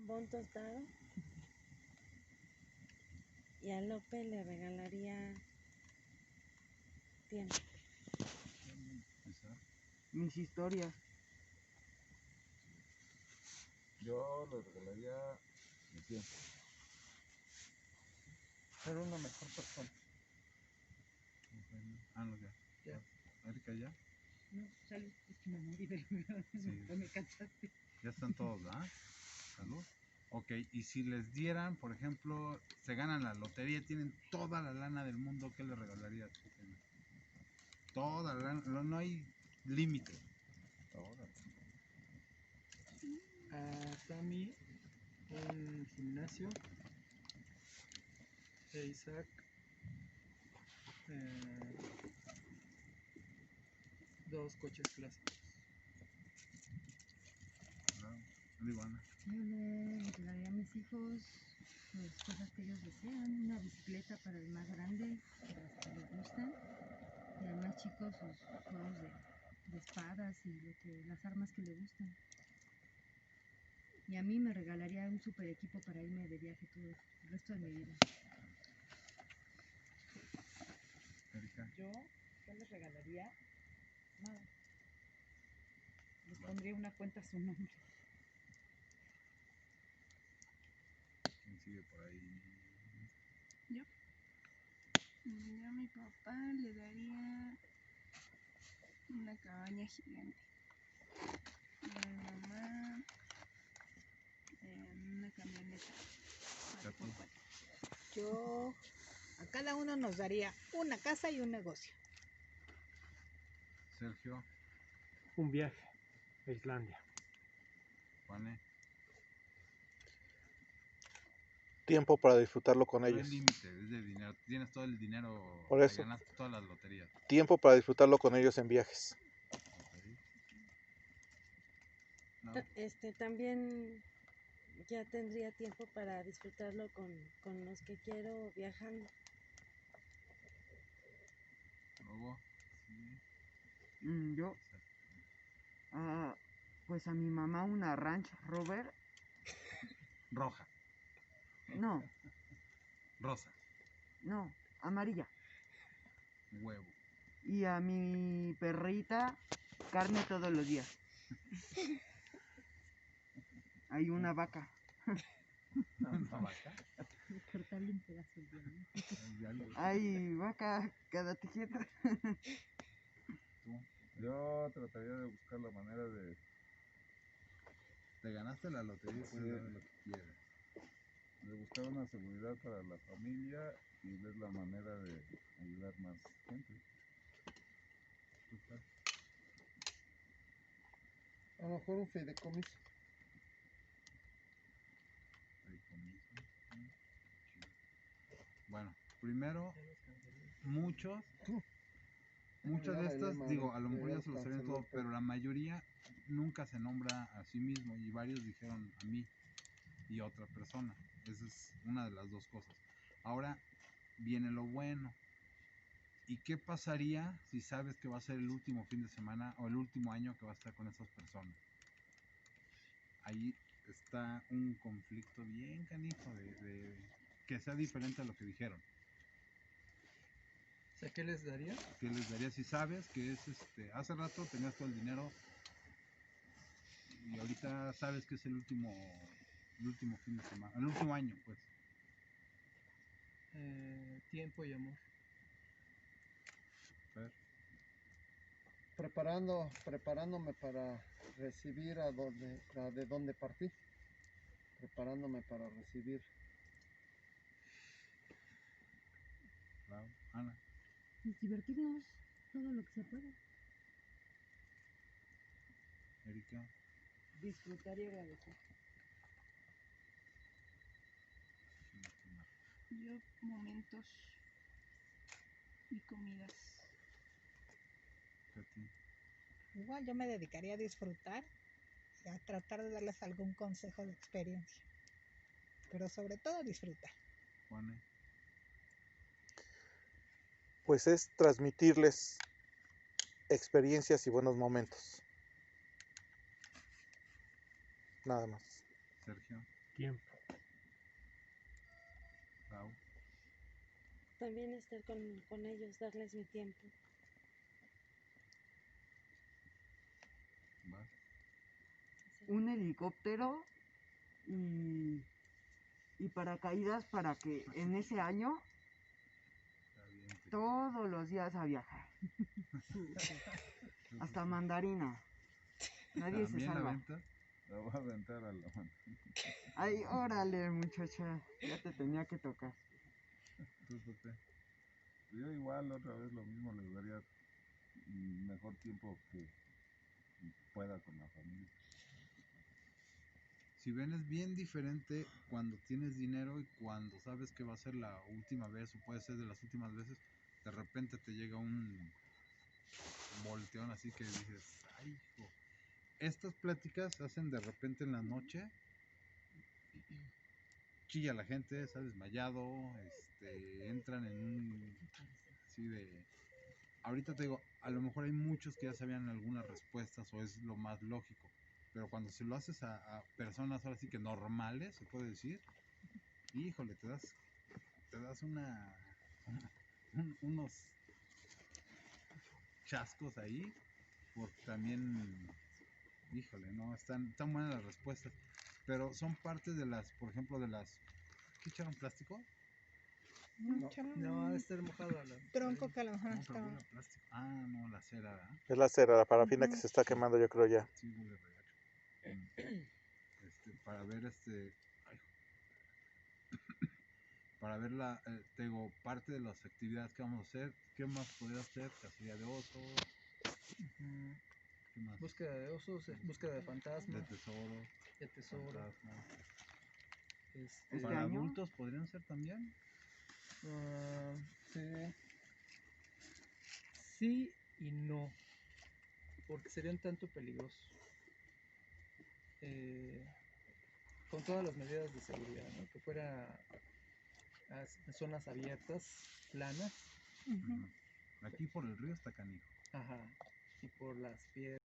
bon tostado. Y a Lope le regalaría tiempo. Mis historias. Yo le regalaría mi tiempo. Ser una mejor persona. Ah, no, ya. Ya. Erika, ¿ya? No, salud, es que me morí de lugar. Sí. Me cansaste. Ya están todos, ¿verdad? Salud. Ok, y si les dieran, por ejemplo, se ganan la lotería, tienen toda la lana del mundo, ¿qué les regalarías? Toda la lana, no hay límite. Ahora. A Sammy, un gimnasio. A Isaac, 2 coches clásicos. Digo, Ana. Yo le regalaría a mis hijos pues, cosas que ellos desean, una bicicleta para el más grande, para los que les gustan, y al más chico sus juegos de espadas y las armas que le gustan. Y a mí me regalaría un super equipo para irme de viaje todo el resto de mi vida. Erika. Yo les regalaría nada. Les pondría una cuenta a su nombre. ¿Quién sigue por ahí? Yo a mi papá le daría una cabaña gigante. Y a mi mamá una camioneta 4x4. Yo a cada uno nos daría una casa y un negocio. Sergio. Un viaje a Islandia. Juane. Tiempo para disfrutarlo con No ellos. hay límite, es de dinero. Tienes todo el dinero, Por eso. ganaste todas las loterías. Tiempo para disfrutarlo con ellos en viajes. No. También ya tendría tiempo para disfrutarlo con los que quiero viajando. Luego, sí. Yo, pues a mi mamá una Range Rover. Roja. No, Rosa. no, amarilla. Huevo. Y a mi perrita carne todos los días. Hay una vaca. ¿Una vaca? Cortarle un pedazo el día, ¿no? Hay vaca cada tijera. ¿Tú? Yo trataría de buscar la manera de... Te ganaste la lotería y puedes ganar lo que quieras. De buscar una seguridad para la familia y ver la manera de ayudar más gente. A lo mejor un fideicomiso. Bueno, primero, muchas de estas, digo, a lo mejor ya se lo sabían todo, pero la mayoría nunca se nombra a sí mismo y varios dijeron a mí y otra persona. Esa es una de las dos cosas. Ahora viene lo bueno. ¿Y qué pasaría si sabes que va a ser el último fin de semana o el último año que vas a estar con esas personas? Ahí está un conflicto bien canijo de que sea diferente a lo que dijeron. O sea, ¿qué les daría? ¿Qué les daría si sabes que es hace rato tenías todo el dinero y ahorita sabes que es el último fin de semana, el último año, pues? Tiempo y amor. Ver. Preparándome para recibir de donde partí. Preparándome para recibir. Claro. Ana. Pues divertirnos todo lo que se pueda. Erika. Disfrutar y agradecer. Yo momentos y comidas. Igual yo me dedicaría a disfrutar y a tratar de darles algún consejo de experiencia. Pero sobre todo disfrutar. Juane. Pues es transmitirles experiencias y buenos momentos. Nada más. Sergio. tiempo. Pau, También estar con ellos, darles mi tiempo. vas. Un helicóptero y paracaídas para que en ese año Está bien. todos los días a viajar. Hasta mandarina. Nadie se ¿También la salva. venta? La voy a aventar a la mano. Ay, órale, muchacha. Ya te tenía que tocar. ¿Tú por qué? Yo igual otra vez lo mismo, les daría mejor tiempo que pueda con la familia. Si ven, es bien diferente cuando tienes dinero y cuando sabes que va a ser la última vez o puede ser de las últimas veces, de repente te llega un volteón así que dices, ay, hijo. Estas pláticas se hacen de repente en la noche, chilla la gente, se ha desmayado, entran en un así de... Ahorita te digo, a lo mejor hay muchos que ya sabían algunas respuestas o es lo más lógico, pero cuando se lo haces a personas ahora sí que normales, se puede decir, híjole, te das unos chascos ahí, porque también, híjole, no, están buenas las respuestas, pero son parte de las, por ejemplo, de las, ¿qué echaron plástico? No, ha de estar mojada la Tronco que a lo mejor No, pero estaba. huele a plástico. Ah, no, la cera, ¿verdad? Es la cera, la parafina que se está quemando, yo creo ya. Sí, huele regacho. Para ver ay, para ver te digo, parte de las actividades que vamos a hacer, ¿qué más podría hacer? Cacería de osos, ¿qué más? Búsqueda de osos, búsqueda de fantasmas, De tesoros, de tesoro. fantasmas. ¿Este ¿Para año? adultos podrían ser también? Sí. Sí y no, porque sería un tanto peligroso. Con todas las medidas de seguridad, ¿no? Que fuera a zonas abiertas, planas. Aquí por el río está canijo. Ajá. Y por las piedras.